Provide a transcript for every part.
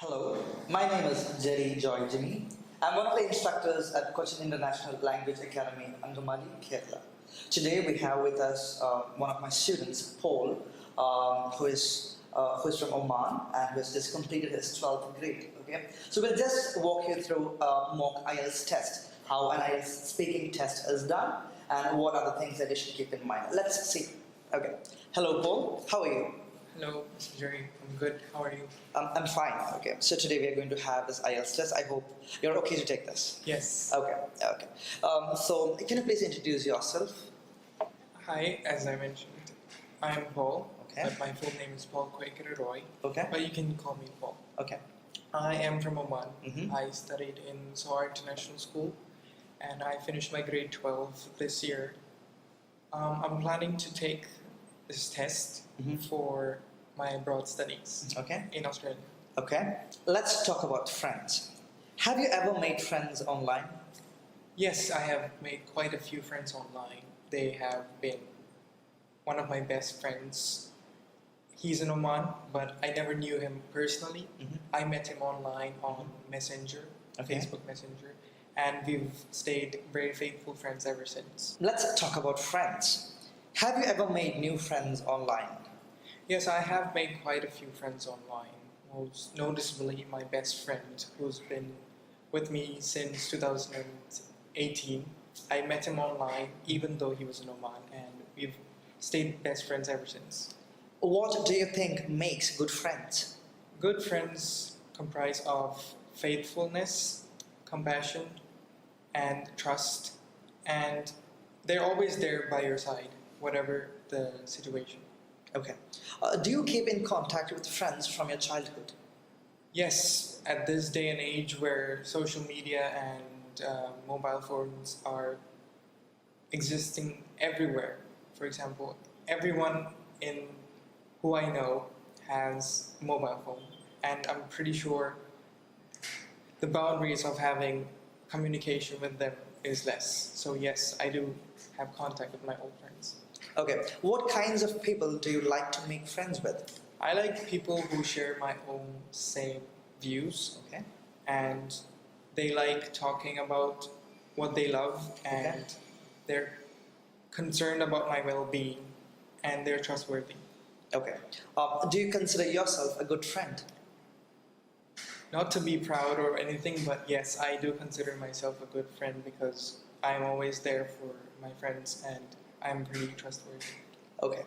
Hello, my name is Jerry Joy Jimmy. I'm one of the instructors at Cochin International Language Academy, Angamali, Kerala. Today we have with us one of my students, Paul, who is from Oman and who has just completed his 12th grade. Okay, so we'll just walk you through a mock IELTS test, how an IELTS speaking test is done, and what are the things that you should keep in mind. Let's see. Okay. Hello, Paul. How are you? Hello, Mr. Jerry. I'm good. How are you? I'm fine. Okay. So today we are going to have this IELTS test. I hope you're okay to take this. Yes. Okay. Okay. So can you please introduce yourself? Hi, as I mentioned, I'm Paul, Okay. but my full name is Paul Quaker Roy, Okay. but you can call me Paul. Okay. I am from Oman. Mhm. I studied in Sohar International School, and I finished my grade 12 this year. I'm planning to take this test Mhm. for my abroad studies Okay. in Australia. Okay. Let's talk about friends. Have you ever made friends online? Yes, I have made quite a few friends online. They have been one of my best friends. He's in Oman, but I never knew him personally. Mhm. I met him online on Messenger, Okay. Facebook Messenger, and we've stayed very faithful friends ever since. Let's talk about friends. Have you ever made new friends online? Yes, I have made quite a few friends online. Most noticeably, my best friend, who's been with me since 2018. I met him online, even though he was in Oman, and we've stayed best friends ever since. What do you think makes good friends? Good friends comprise of faithfulness, compassion, and trust, and they're always there by your side, whatever the situation. Okay. Do you keep in contact with friends from your childhood? Yes, at this day and age where social media and mobile phones are existing everywhere, for example, everyone in who I know has a mobile phone, and I'm pretty sure the boundaries of having communication with them is less. So yes, I do have contact with my old friends. Okay. What kinds of people do you like to make friends with? I like people who share my own same views, Okay. and they like talking about what they love, and they're concerned about my well-being, and they're trustworthy. Okay. Do you consider yourself a good friend? Not to be proud or anything, but yes, I do consider myself a good friend because I'm always there for my friends and I'm pretty trustworthy. Okay.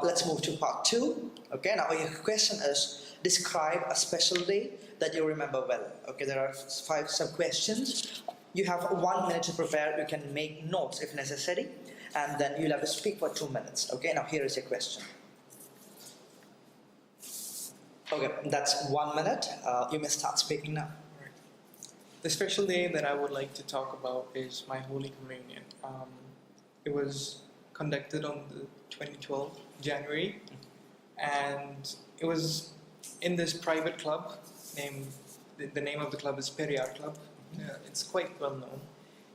Let's move to part 2. Okay. Now your question is, describe a special day that you remember well. Okay. There are 5 sub-questions. You have 1 minute to prepare. You can make notes if necessary, and then you'll have to speak for 2 minutes. Okay. Now here is your question. Okay. That's 1 minute. You may start speaking now. Right. The special day that I would like to talk about is my Holy Communion. It was conducted on the 2012 January, and it was in this private club named, the name of the club is Periyar Club. It's quite well known.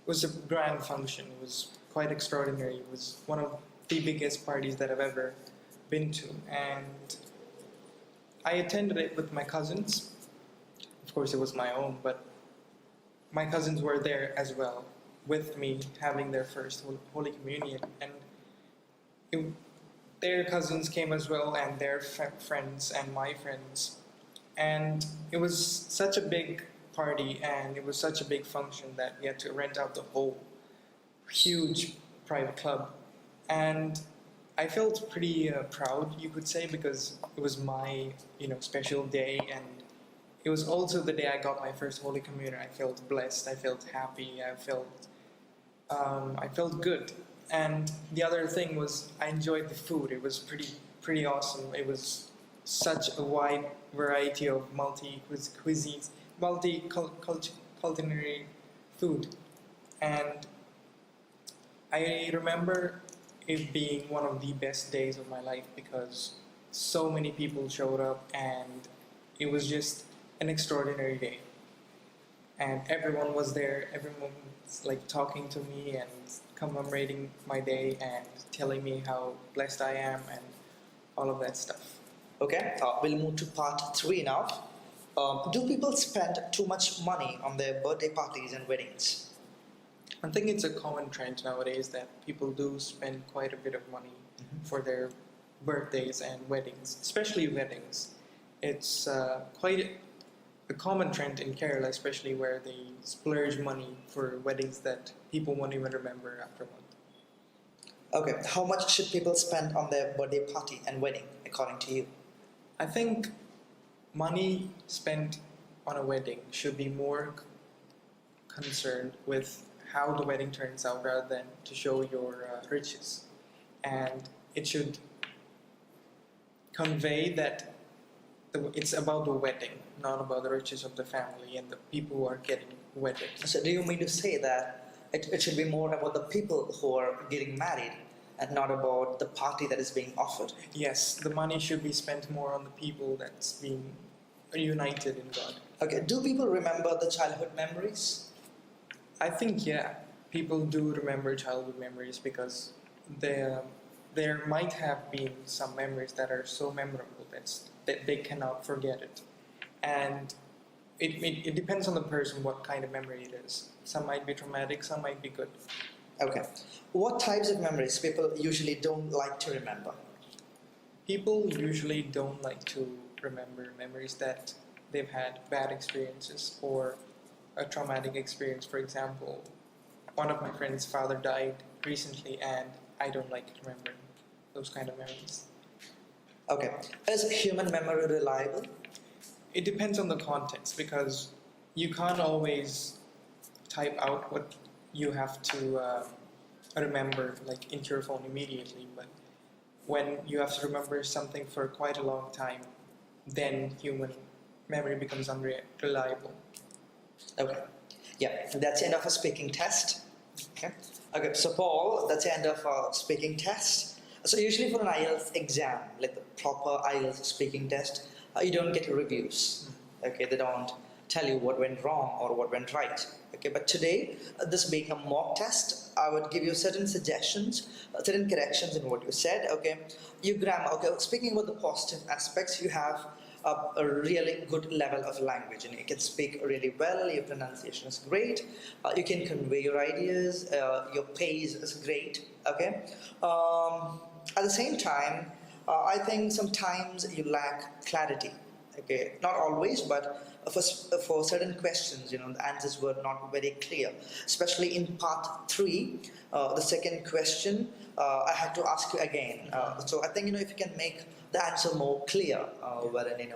It was a grand function. It was quite extraordinary. It was one of the biggest parties that I've ever been to, and I attended it with my cousins. Of course, it was my own, but my cousins were there as well with me, having their first Holy Communion, and their cousins came as well, and their friends and my friends, and it was such a big party, and it was such a big function that we had to rent out the whole huge private club, and I felt pretty proud, you could say, because it was my special day, and it was also the day I got my first Holy Communion. I felt blessed, I felt happy, I felt good. And the other thing was I enjoyed the food. It was pretty awesome. It was such a wide variety of multi-cuisines, multi-culinary food. And I remember it being one of the best days of my life because so many people showed up, and it was just an extraordinary day. And everyone was there, everyone was like talking to me and commemorating my day and telling me how blessed I am and all of that stuff. Okay. We'll move to part 3 now. Do people spend too much money on their birthday parties and weddings? I think it's a common trend nowadays that people do spend quite a bit of money for their birthdays and weddings, especially weddings. It's quite a common trend in Kerala, especially where they splurge money for weddings that people won't even remember after one. Okay, how much should people spend on their birthday party and wedding, according to you? I think money spent on a wedding should be more concerned with how the wedding turns out rather than to show your riches. And it should convey that it's about the wedding, not about the riches of the family and the people who are getting wedded. So do you mean to say that it should be more about the people who are getting married and not about the party that is being offered? Yes, the money should be spent more on the people that's being united in God. Okay, do people remember the childhood memories? I think, yeah, people do remember childhood memories because there might have been some memories that are so memorable that they cannot forget it. And it depends on the person what kind of memory it is. Some might be traumatic, some might be good. Okay, what types of memories people usually don't like to remember? People usually don't like to remember memories that they've had bad experiences or a traumatic experience. For example, one of my friend's father died recently and I don't like remembering those kind of memories. Okay, is human memory reliable? It depends on the context because you can't always type out what you have to remember like into your phone immediately, but when you have to remember something for quite a long time, then human memory becomes unreliable. Okay, yeah, that's the end of a speaking test. Okay, so Paul, that's the end of a speaking test. So usually for an IELTS exam, like the proper IELTS speaking test, you don't get reviews. Okay, they don't tell you what went wrong or what went right. Okay, but today, this being a mock test, I would give you certain suggestions, certain corrections in what you said. Okay, your grammar. Okay, speaking about the positive aspects, you have a really good level of language, and you can speak really well. Your pronunciation is great. You can convey your ideas. Your pace is great. Okay. At the same time, I think sometimes you lack clarity. Okay, not always, but for certain questions, the answers were not very clear. Especially in part 3, the second question, I had to ask you again. So I think if you can make the answer more clear, wherein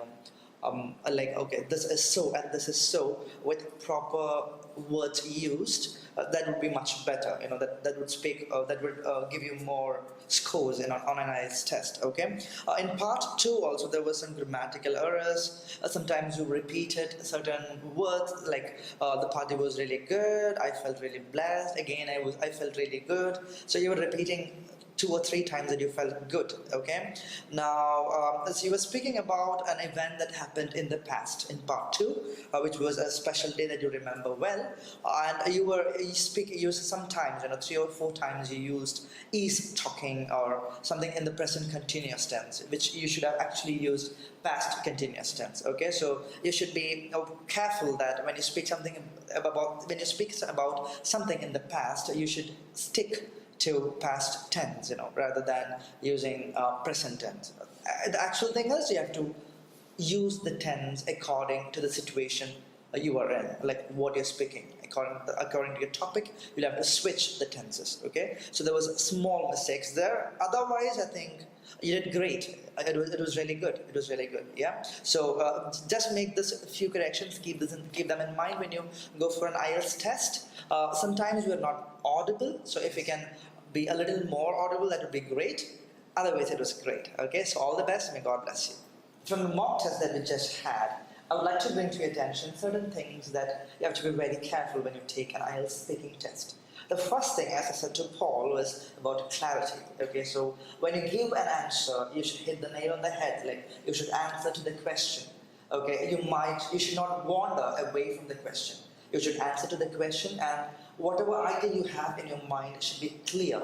like, okay, this is so and this is so with proper words used, that would be much better. That would speak. That would give you more scores on an IELTS test. Okay. In part 2 also there were some grammatical errors. Sometimes you repeated certain words. Like the party was really good. I felt really blessed. Again, I felt really good. So you were repeating 2 or 3 times that you felt good. Okay. Now, as you were speaking about an event that happened in the past in part 2, which was a special day that you remember well, and you used sometimes, 3 or 4 times you used is talking or something in the present continuous tense, which you should have actually used past continuous tense. Okay, so you should be careful that when you speak about something in the past, you should stick to past tense, rather than using present tense. The actual thing is you have to use the tense according to the situation you are in, like what you're speaking. According to your topic, you'll have to switch the tenses. Okay, so there was small mistakes there. Otherwise, I think you did great. It was really good. It was really good. Yeah. So just make this few corrections. Keep them in mind when you go for an IELTS test. Sometimes you are not audible, so if you can be a little more audible, that would be great. Otherwise, it was great. Okay. So all the best. May God bless you. From the mock test that we just had, I would like to bring to your attention certain things that you have to be very careful when you take an IELTS speaking test. The first thing, as I said to Paul, was about clarity. Okay, so when you give an answer, you should hit the nail on the head. Like you should answer to the question. Okay, you should not wander away from the question. You should answer to the question, and whatever idea you have in your mind should be clear.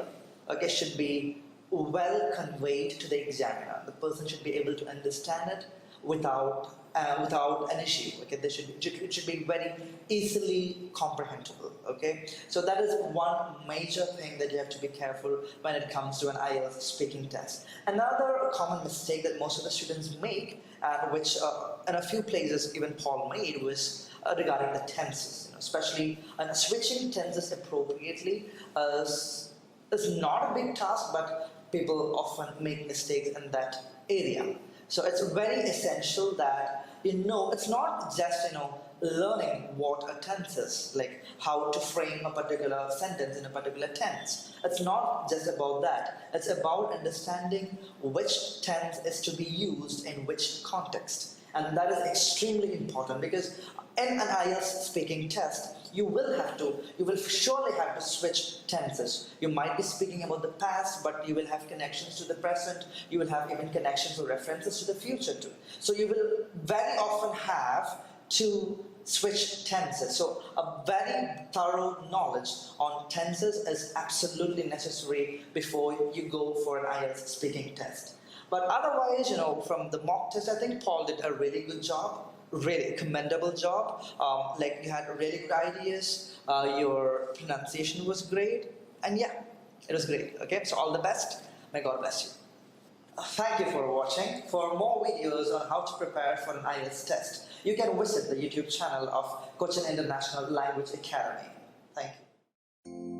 Okay, should be well conveyed to the examiner. The person should be able to understand it. without an issue. Okay, it should be very easily comprehensible. Okay, so that is one major thing that you have to be careful when it comes to an IELTS speaking test. Another common mistake that most of the students make, which in a few places even Paul made, was regarding the tenses. Especially switching tenses appropriately is not a big task, but people often make mistakes in that area. So it's very essential that it's not just learning what a tense is, like how to frame a particular sentence in a particular tense. It's not just about that. It's about understanding which tense is to be used in which context. And that is extremely important, because in an IELTS speaking test, you will surely have to switch tenses. You might be speaking about the past, but you will have connections to the present. You will have even connections or references to the future too. So you will very often have to switch tenses. So a very thorough knowledge on tenses is absolutely necessary before you go for an IELTS speaking test. But otherwise, from the mock test, I think Paul did a really good job. Really commendable job. Like, you had really good ideas, your pronunciation was great, and yeah, it was great. Okay, so all the best. May God bless you. Thank you for watching. For more videos on how to prepare for an IELTS test, you can visit the YouTube channel of Cochin International Language Academy. Thank you.